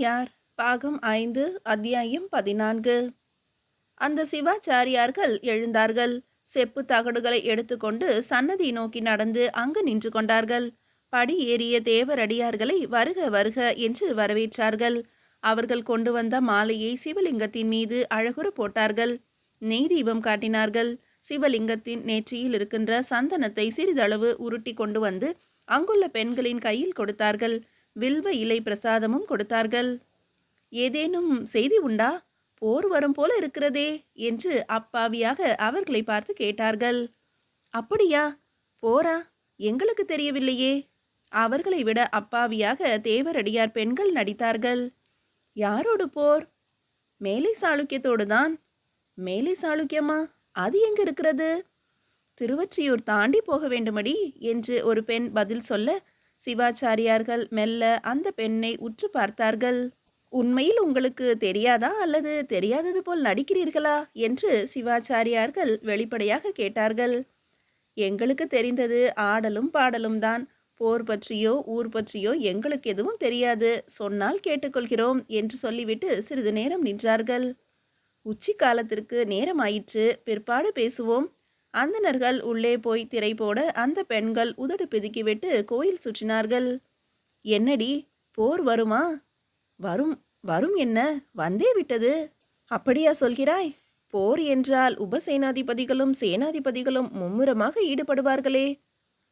சிவாச்சாரியார் பாகம் 5 அத்தியாயம் 14. அந்த சிவாச்சாரியார்கள் எழுந்தார்கள். செப்பு தகடுகளை எடுத்துக்கொண்டு சன்னதி நோக்கி நடந்து அங்கு நின்று கொண்டார்கள். படி ஏறிய தேவரடியார்களை வருக வருக என்று வரவேற்றார்கள். அவர்கள் கொண்டு வந்த மாலையை சிவலிங்கத்தின் மீது அழகுற போட்டார்கள். நெய் தீபம் காட்டினார்கள். சிவலிங்கத்தின் நெற்றியில் இருக்கின்ற சந்தனத்தை சிறிதளவு உருட்டி கொண்டு வந்து அங்குள்ள பெண்களின் கையில் கொடுத்தார்கள். வில்வ இலை பிரசாதமும் கொடுத்தார்கள். ஏதேனும் செய்தி உண்டா? போர் வரும் போல இருக்கிறதே என்று அப்பாவியாக அவர்களை பார்த்து கேட்டார்கள். அப்படியா? போரா? எங்களுக்கு தெரியவில்லையே. அவர்களை விட அப்பாவியாக தேவரடியார் பெண்கள் நடித்தார்கள். யாரோடு போர்? மேலை சாளுக்கியத்தோடு தான். மேலை சாளுக்கியமா? அது எங்க இருக்கிறது? திருவொற்றியூர் தாண்டி போக வேண்டுமடி என்று ஒரு பெண் பதில் சொல்ல சிவாச்சாரியார்கள் மெல்ல அந்த பெண்ணை உற்று பார்த்தார்கள். உண்மையில் உங்களுக்கு தெரியாதா அல்லது தெரியாதது போல் நடிக்கிறீர்களா என்று சிவாச்சாரியார்கள் வெளிப்படையாக கேட்டார்கள். எங்களுக்கு தெரிந்தது ஆடலும் பாடலும் தான். போர் பற்றியோ ஊர் பற்றியோ எங்களுக்கு எதுவும் தெரியாது. சொன்னால் கேட்டுக்கொள்கிறோம் என்று சொல்லிவிட்டு சிறிது நேரம் நின்றார்கள். உச்சி காலத்திற்கு நேரமாயிற்று. பிற்பாடு பேசுவோம். அந்தணர்கள் உள்ளே போய் திரை போட அந்த பெண்கள் உதடு பிதுக்கிவிட்டு கோயில் சுற்றினார்கள். என்னடி, போர் வருமா? வரும் வரும் என்ன, வந்தே விட்டது. அப்படியா சொல்கிறாய்? போர் என்றால் உபசேனாதிபதிகளும் சேனாதிபதிகளும் மும்முரமாக ஈடுபடுவார்களே.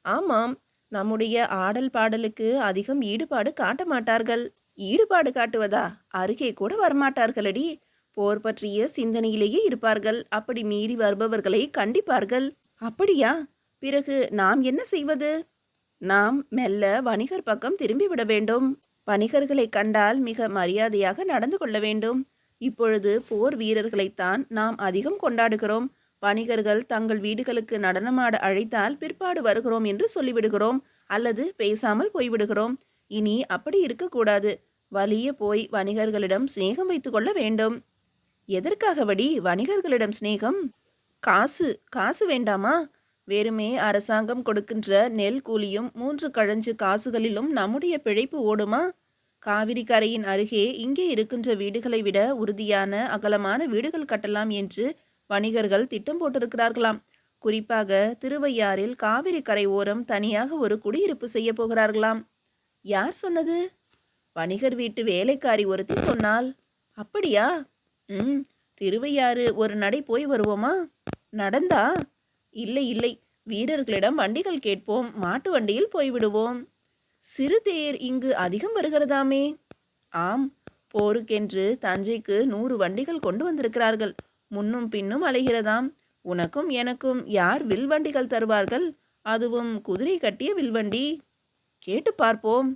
ஆமாம், நம்முடைய ஆடல் பாடலுக்கு அதிகம் ஈடுபாடு காட்ட மாட்டார்கள். ஈடுபாடு காட்டுவதா? அருகே கூட வரமாட்டார்களடி. போர் பற்றிய சிந்தனையிலேயே இருப்பார்கள். அப்படி மீறி வருபவர்களை கண்டிப்பார்கள். அப்படியா? பிறகு நாம் என்ன செய்வது? நாம் மெல்ல வணிகர் பக்கம் திரும்பிவிட வேண்டும். வணிகர்களை கண்டால் மிக மரியாதையாக நடந்து கொள்ள வேண்டும். இப்பொழுது போர் வீரர்களைத்தான் நாம் அதிகம் கொண்டாடுகிறோம். வணிகர்கள் தங்கள் வீடுகளுக்கு நடனமாட அழைத்தால் பிற்பாடு வருகிறோம் என்று சொல்லிவிடுகிறோம், அல்லது பேசாமல் போய்விடுகிறோம். இனி அப்படி இருக்கக்கூடாது. வலிய போய் வணிகர்களிடம் சிநேகம் வைத்து கொள்ள வேண்டும். எதற்காகவடி வணிகர்களிடம் சிநேகம்? காசு காசு வேண்டாமா? வெறுமே அரசாங்கம் கொடுக்கின்ற நெல் கூலியும் 3 கழஞ்சு காசுகளிலும் நம்முடைய பிழைப்பு ஓடுமா? காவிரி கரையின் அருகே இங்கே இருக்கின்ற வீடுகளை விட உறுதியான அகலமான வீடுகள் கட்டலாம் என்று வணிகர்கள் திட்டம் போட்டிருக்கிறார்களாம். குறிப்பாக திருவையாறில் காவிரி கரை ஓரம் தனியாக ஒரு குடியிருப்பு செய்ய போகிறார்களாம். யார் சொன்னது? வணிகர் வீட்டு வேலைக்காரி ஒருத்தி சொன்னாள். அப்படியா? திருவையாறு ஒரு நடை போய் வருவோமா? நடந்தா? இல்லை இல்லை, வீரர்களிடம் வண்டிகள் கேட்போம். மாட்டு வண்டியில் போய்விடுவோம். சிறு தேர் இங்கு அதிகம் வருகிறதாமே. ஆம், போருக்கென்று தஞ்சைக்கு 100 வண்டிகள் கொண்டு வந்திருக்கிறார்கள். முன்னும் பின்னும் அலைகிறதாம். உனக்கும் எனக்கும் யார் வில் வண்டிகள் தருவார்கள்? அதுவும் குதிரை கட்டிய வில்வண்டி. கேட்டு பார்ப்போம்.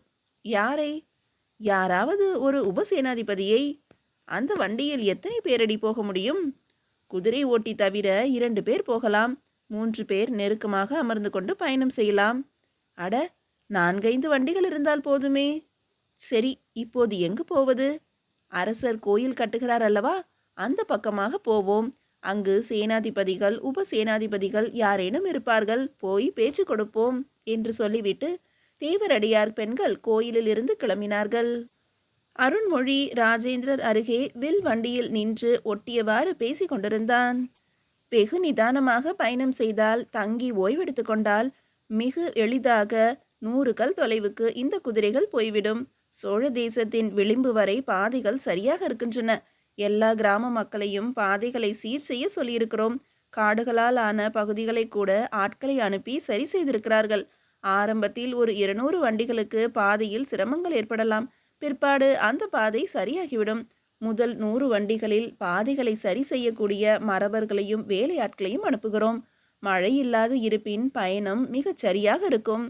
யாரை? யாராவது ஒரு உபசேனாதிபதியை. அந்த வண்டியில் எத்தனை பேரடி போக முடியும்? குதிரை ஓட்டி தவிர 2 பேர் போகலாம். 3 பேர் நெருக்கமாக அமர்ந்து கொண்டு பயணம் செய்யலாம். அட, 4-5 வண்டிகள் இருந்தால் போதுமே. சரி, இப்போது எங்கு போவது? அரசர் கோயில் கட்டுகிறார் அல்லவா, அந்த பக்கமாக போவோம். அங்கு சேனாதிபதிகள் உபசேனாதிபதிகள் யாரேனும் இருப்பார்கள். போய் பேச்சு கொடுப்போம் என்று சொல்லிவிட்டு தேவரடியார் பெண்கள் கோயிலில் இருந்து கிளம்பினார்கள். அருண்மொழி ராஜேந்திரர் அருகே வில் வண்டியில் நின்று ஒட்டியவாறு பேசி கொண்டிருந்தான். வெகு நிதானமாக பயணம் செய்தால், தங்கி ஓய்வெடுத்து கொண்டால் மிக எளிதாக 100 கல் தொலைவுக்கு இந்த குதிரைகள் போய்விடும். சோழ தேசத்தின் விளிம்பு வரை பாதைகள் சரியாக இருக்கின்றன. எல்லா கிராம மக்களையும் பாதைகளை சீர் செய்ய சொல்லியிருக்கிறோம். காடுகளால் ஆன பகுதிகளை கூட ஆட்களை அனுப்பி சரி செய்திருக்கிறார்கள். ஆரம்பத்தில் ஒரு 200 வண்டிகளுக்கு பாதையில் சிரமங்கள் ஏற்படலாம். பிற்பாடு அந்த பாதை சரியாகிவிடும். முதல் 100 வண்டிகளில் பாதைகளை சரி செய்யக்கூடிய மறவர்களையும் வேலையாட்களையும் அனுப்புகிறோம். மழை இல்லாத இருப்பின் பயணம் மிகச் சரியாக இருக்கும்.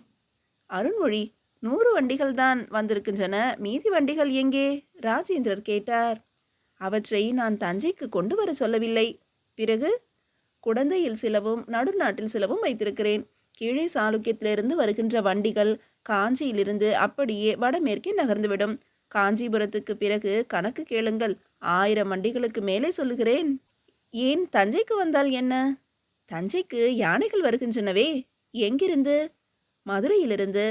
அருண்மொழி, 100 வண்டிகள் தான் வந்திருக்கின்றன. மீதி வண்டிகள் எங்கே? ராஜேந்திரர் கேட்டார். அவற்றை நான் தஞ்சைக்கு கொண்டு வர சொல்லவில்லை. பிறகு? குடந்தையில் சிலவும் நடுநாட்டில் சிலவும் வைத்திருக்கிறேன். கீழே சாளுக்கியத்திலிருந்து வருகின்ற வண்டிகள் காஞ்சியிலிருந்து அப்படியே வடமேற்கே நகர்ந்துவிடும். காஞ்சிபுரத்துக்கு பிறகு கணக்கு கேளுங்கள். 1000 வண்டிகளுக்கு மேலே சொல்லுகிறேன். ஏன் தஞ்சைக்கு வந்தால் என்ன? தஞ்சைக்கு யானைகள் வருகின்றனவே. எங்கிருந்து? மதுரையிலிருந்து.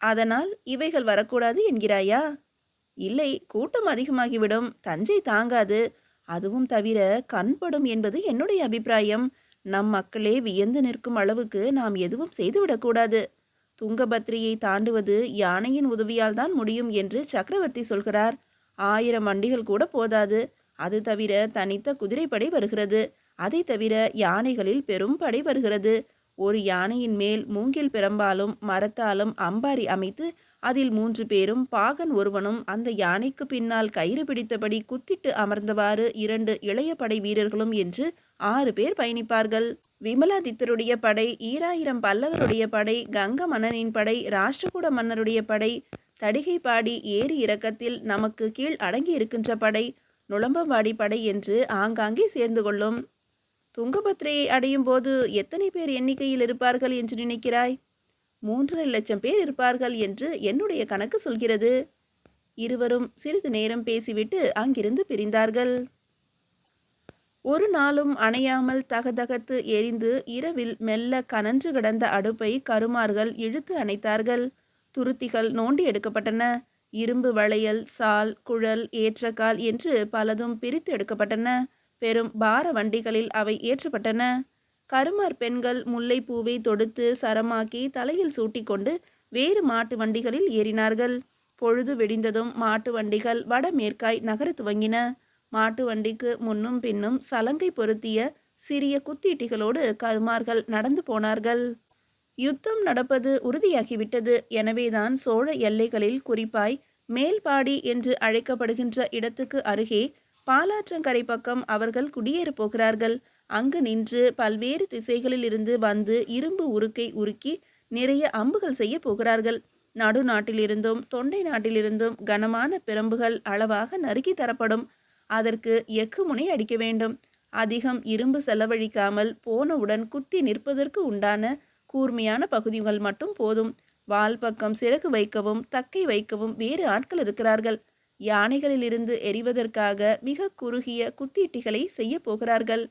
அதனால் இவைகள் வரக்கூடாது என்கிறாயா? இல்லை, கூட்டம் அதிகமாகிவிடும், தஞ்சை தாங்காது. அதுவும் தவிர கண்படும் என்பது என்னுடைய அபிப்பிராயம். நம் மக்களே வியந்து நிற்கும் அளவுக்கு நாம் எதுவும் செய்துவிடக்கூடாது. துங்கபத்ரியை தாண்டுவது யானையின் உதவியால் தான் முடியும் என்று சக்கரவர்த்தி சொல்கிறார். 1000 வண்டிகள் கூட போதாது. அது தவிர தனித்த குதிரைப்படை வருகிறது. அதை தவிர யானைகளில் பெரும் படை வருகிறது. ஒரு யானையின் மேல் மூங்கில் பிரம்பாலும் மரத்தாலும் அம்பாரி அமைத்து அதில் 3 பேரும் பாகன் ஒருவனும் அந்த யானைக்கு பின்னால் கயிறு பிடித்தபடி குத்திட்டு அமர்ந்தவாறு 2 இளைய படை வீரர்களும் என்று 6 பேர் பயணிப்பார்கள். விமலாதித்தருடைய படை, ஈராயிரம் பல்லவருடைய படை, கங்க மன்னனின் படை, ராஷ்டிரகூட மன்னருடைய படை, தடிகைப்பாடி ஏரி இறக்கத்தில் நமக்கு கீழ் அடங்கி இருக்கின்ற படை, நுளம்பவாடி படை என்று ஆங்காங்கே சேர்ந்து கொள்ளும். துங்கபத்ரையை அடையும் போது எத்தனை பேர் எண்ணிக்கையில் இருப்பார்கள் என்று நினைக்கிறாய்? 3.5 லட்சம் பேர் இருப்பார்கள் என்று என்னுடைய கணக்கு சொல்கிறது. இருவரும் சிறிது நேரம் பேசிவிட்டு அங்கிருந்து பிரிந்தார்கள். ஒரு நாளும் அணையாமல் தகதகத்து எரிந்து இரவில் மெல்ல கனன்று கிடந்த அடுப்பை கருமார்கள் இழுத்து அணைத்தார்கள். துருத்திகள் நோண்டி எடுக்கப்பட்டன. இரும்பு வளையல், சால், குழல், ஏற்றக்கால் என்று பலதும் பிரித்து எடுக்கப்பட்டன. பெரும் பார வண்டிகளில் அவை ஏற்றப்பட்டன. கருமார் பெண்கள் முல்லைப்பூவை தொடுத்து சரமாக்கி தலையில் சூட்டிக்கொண்டு வேறு மாட்டு வண்டிகளில் ஏறினார்கள். பொழுது வெடிந்ததும் மாட்டு வண்டிகள் வடமேற்காய் நகர துவங்கின. மாட்டு வண்டிக்கு முன்னும் பின்னும் சலங்கை பொருத்திய சிறிய குத்தீட்டிகளோடு கருமார்கள் நடந்து போனார்கள். யுத்தம் நடப்பது உறுதியாகிவிட்டது. எனவேதான் சோழ எல்லைகளில் குறிப்பாய் மேல்பாடி என்று அழைக்கப்படுகின்ற இடத்துக்கு அருகே பாலாற்றங்கரை பக்கம் அவர்கள் குடியேறப் போகிறார்கள். அங்கு நின்று பல்வேறு திசைகளில் இருந்து வந்து இரும்பு உருக்கை உருக்கி நிறைய அம்புகள் செய்ய போகிறார்கள். நடுநாட்டிலிருந்தும் தொண்டை நாட்டிலிருந்தும் கனமான பிரம்புகள் அளவாக நறுக்கி தரப்படும். அதற்கு எஃகு முனை அடிக்க வேண்டும். அதிகம் இரும்பு செலவழிக்காமல் போனவுடன் குத்தி நிற்பதற்கு உண்டான கூர்மையான பகுதிகள் மட்டும் போதும். வால் பக்கம் சிறகு வைக்கவும் தக்கை வைக்கவும் வேறு ஆட்கள் இருக்கிறார்கள். யானைகளிலிருந்து எறிவதற்காக மிக குறுகிய குத்தீட்டிகளை செய்ய போகிறார்கள்.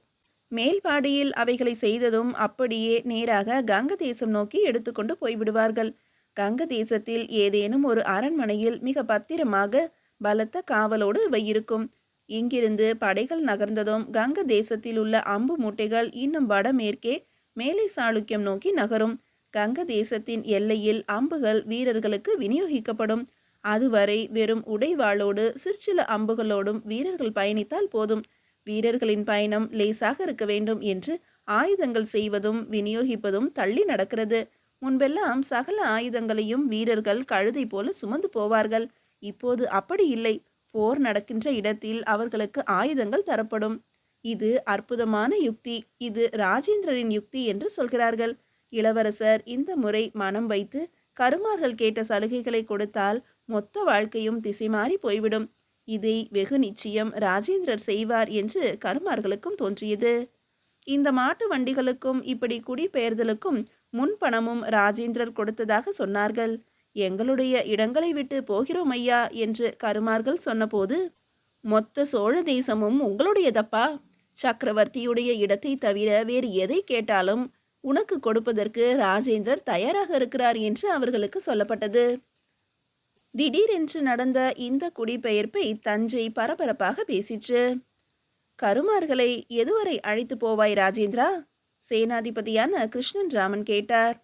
மேல்பாடியில் அவைகளை செய்ததும் அப்படியே நேராக கங்க தேசம் நோக்கி எடுத்துக்கொண்டு போய்விடுவார்கள். கங்க தேசத்தில் ஏதேனும் ஒரு அரண்மனையில் மிக பத்திரமாக பலத்த காவலோடு இவை இருக்கும். இங்கிருந்து படைகள் நகர்ந்ததும் கங்க தேசத்தில் உள்ள அம்பு மூட்டைகள் இன்னும் வடமேற்கே மேலை சாளுக்கியம் நோக்கி நகரும். கங்க தேசத்தின் எல்லையில் அம்புகள் வீரர்களுக்கு விநியோகிக்கப்படும். அதுவரை வெறும் உடைவாளோடு சிற்சில அம்புகளோடும் வீரர்கள் பயணித்தால் போதும். வீரர்களின் பயணம் லேசாக இருக்க வேண்டும் என்று ஆயுதங்கள் செய்வதும் விநியோகிப்பதும் தள்ளி நடக்கிறது. முன்பெல்லாம் சகல ஆயுதங்களையும் வீரர்கள் கழுதை போல சுமந்து போவார்கள். இப்போது அப்படி இல்லை. போர் நடக்கின்ற இடத்தில் அவர்களுக்கு ஆயுதங்கள் தரப்படும். இது அற்புதமான யுக்தி. இது ராஜேந்திரரின் யுக்தி என்று சொல்கிறார்கள். இளவரசர் இந்த முறை மனம் வைத்து கருமார்கள் கேட்ட சலுகைகளை கொடுத்தால் மொத்த வாழ்க்கையும் திசை மாறி போய்விடும். இதை வெகு நிச்சயம் ராஜேந்திரர் செய்வார் என்று கருமார்களுக்கும் தோன்றியது. இந்த மாட்டு வண்டிகளுக்கும் இப்படி குடிபெயர்தலுக்கும் முன்பணமும் ராஜேந்திரர் கொடுத்ததாக சொன்னார்கள். எங்களுடைய இடங்களை விட்டு போகிறோம் ஐயா என்று கருமார்கள் சொன்னபோது, மொத்த சோழ தேசமும் உங்களுடையதப்பா. சக்கரவர்த்தியுடைய இடத்தை தவிர வேறு எதை கேட்டாலும் உனக்கு கொடுப்பதற்கு ராஜேந்திரர் தயாராக இருக்கிறார் என்று அவர்களுக்கு சொல்லப்பட்டது. திடீரென்று நடந்த இந்த குடிபெயர்ப்பை தஞ்சை பரபரப்பாக பேசிற்று. கருமார்களை எதுவரை அழைத்து போவாய் ராஜேந்திரா? சேனாதிபதியான கிருஷ்ணன் ராமன் கேட்டார்.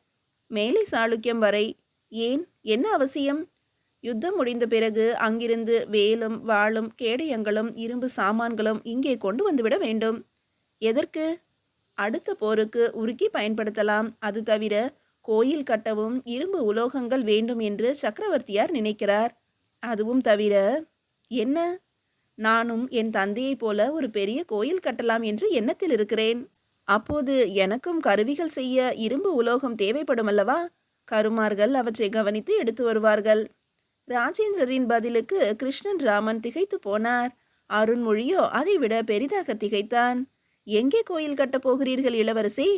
மேலை சாளுக்கியம் வரை. ஏன், என்ன அவசியம்? யுத்தம் முடிந்த பிறகு அங்கிருந்து வேலும் வாளும் கேடயங்களும் இரும்பு சாமான்களும் இங்கே கொண்டு வந்துவிட வேண்டும். எதற்கு? அடுத்த போருக்கு உருக்கி பயன்படுத்தலாம். அது தவிர கோயில் கட்டவும் இரும்பு உலோகங்கள் வேண்டும் என்று சக்கரவர்த்தியார் நினைக்கிறார். அதுவும் தவிர என்ன? நானும் என் தந்தையைப் போல ஒரு பெரிய கோயில் கட்டலாம் என்று எண்ணத்தில் இருக்கிறேன். அப்போது எனக்கும் கருவிகள் செய்ய இரும்பு உலோகம் தேவைப்படும் அல்லவா? கருமார்கள் அவற்றை கவனித்து எடுத்து வருவார்கள். ராஜேந்திரரின் பதிலுக்கு கிருஷ்ணன் ராமன் திகைத்து போனார். அருண்மொழியோ அதைவிட பெரிதாக திகைத்தான். எங்கே கோயில் கட்டப் போகிறீர்கள் இளவரசி?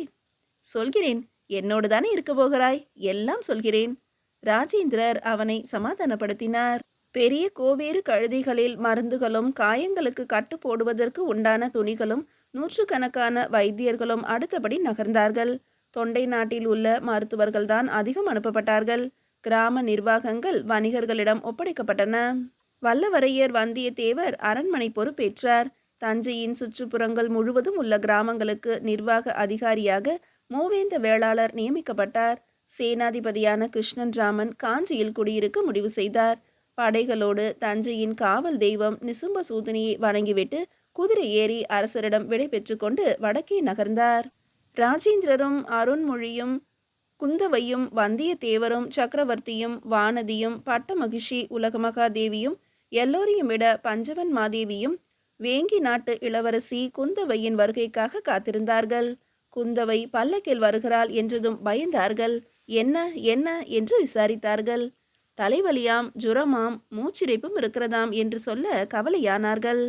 சொல்கிறேன். என்னோடு தானே இருக்க போகிறாய்? எல்லாம் சொல்கிறேன். ராஜேந்திரர் அவனை சமாதானப்படுத்தினார். பெரிய கோவேறு கழுதைகளில் மருந்துகளும் காயங்களுக்கு கட்டு போடுவதற்கு உண்டான துணிகளும் நூற்றுக்கணக்கான வைத்தியர்களும் அடுத்தபடி நகர்ந்தார்கள். தொண்டை நாட்டில் உள்ள மருத்துவர்கள்தான் அதிகம் அனுப்பப்பட்டார்கள். கிராம நிர்வாகங்கள் வணிகர்களிடம் ஒப்படைக்கப்பட்டன. வல்லவரையர் வந்தியத்தேவர் அரண்மனை பொறுப்பேற்றார். தஞ்சையின் சுற்றுப்புறங்கள் முழுவதும் உள்ள கிராமங்களுக்கு நிர்வாக அதிகாரியாக மூவேந்த வேளாளர் நியமிக்கப்பட்டார். சேனாதிபதியான கிருஷ்ணன் ராமன் காஞ்சியில் குடியிருக்க முடிவு செய்தார். படைகளோடு தஞ்சையின் காவல் தெய்வம் நிசும்பசூதனியை வணங்கிவிட்டு குதிரை ஏறி அரசரிடம் விடை பெற்றுக்கொண்டு வடக்கே நகர்ந்தார். ராஜேந்திரரும் அருண்மொழியும் குந்தவையும் வந்தியத்தேவரும் சக்கரவர்த்தியும் வானதியும் பட்டமகிஷி உலகமகாதேவியும் எல்லோரையும் விட பஞ்சவன் மாதேவியும் வேங்கி நாட்டு இளவரசி குந்தவையின் வருகைக்காக காத்திருந்தார்கள். குந்தவை பல்லக்கில் வருகிறாள் என்றதும் பயந்தார்கள். என்ன என்ன என்று விசாரித்தார்கள். தலைவலியாம், ஜுரமாம், மூச்சிரைப்பும் இருக்கிறதாம் என்று சொல்ல கவலையானார்கள்.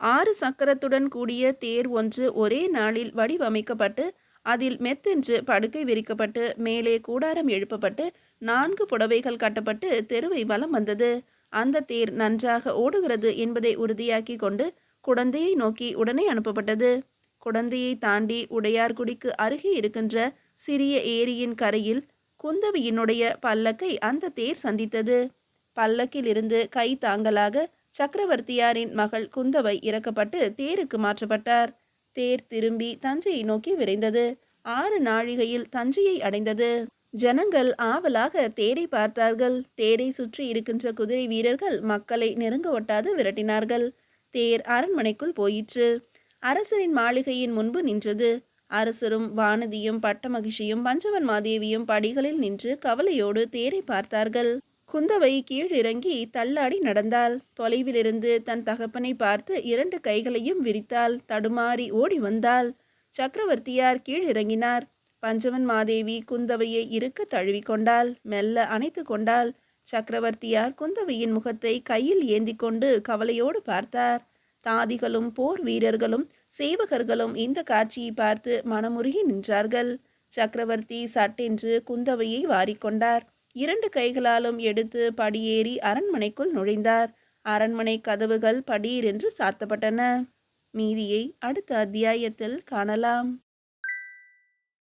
6 சக்கரத்துடன் கூடிய தேர் ஒன்று ஒரே நாளில் வடிவமைக்கப்பட்டு அதில் மெத்தென்று படுக்கை விரிக்கப்பட்டு மேலே கூடாரம் எழுப்பப்பட்டு 4 புடவைகள் கட்டப்பட்டு தெருவை வலம் வந்தது. அந்த தேர் நன்றாக ஓடுகிறது என்பதை உறுதியாக்கி கொண்டு குடந்தையை நோக்கி உடனே அனுப்பப்பட்டது. குடந்தையை தாண்டி உடையார்குடிக்கு அருகே இருக்கின்ற சிறிய ஏரியின் கரையில் குந்தவையினுடைய பல்லக்கை அந்த தேர் சந்தித்தது. பல்லக்கில் இருந்து கை தாங்கலாக சக்கரவர்த்தியாரின் மகள் குந்தவை இறக்கப்பட்டு தேருக்கு மாற்றப்பட்டார். தேர் திரும்பி தஞ்சையை நோக்கி விரைந்தது. 6 நாழிகையில் தஞ்சையை அடைந்தது. ஜனங்கள் ஆவலாக தேரை பார்த்தார்கள். தேரை சுற்றி இருக்கின்ற குதிரை வீரர்கள் மக்களை நெருங்க ஒட்டாது விரட்டினார்கள். தேர் அரண்மனைக்குள் போயிற்று. அரசரின் மாளிகையின் முன்பு நின்றது. அரசரும் வானதியும் பட்டமகிஷியும் பஞ்சவன் மாதேவியும் படிகளில் நின்று கவலையோடு தேரை பார்த்தார்கள். குந்தவை கீழிறங்கி தள்ளாடி நடந்தாள். தொலைவிலிருந்து தன் தகப்பனை பார்த்து 2 கைகளையும் விரித்தாள். தடுமாறி ஓடி வந்தாள். சக்கரவர்த்தியார் கீழிறங்கினார். பஞ்சவன் மாதேவி குந்தவையை இருக்க தழுவி கொண்டாள். மெல்ல அணைத்து கொண்டாள். சக்கரவர்த்தியார் குந்தவையின் முகத்தை கையில் ஏந்தி கொண்டு கவலையோடு பார்த்தார். தாதிகளும் போர் வீரர்களும் சேவகர்களும் இந்த காட்சியை பார்த்து மனமுருகி நின்றார்கள். சக்கரவர்த்தி சட்டென்று குந்தவையை வாரிக்கொண்டார். 2 கைகளாலும் எடுத்து படியேறி அரண்மனைக்குள் நுழைந்தார். அரண்மனை கதவுகள் படீரென்று சாத்தப்பட்டன. மீதியை அடுத்த அத்தியாயத்தில் காணலாம்.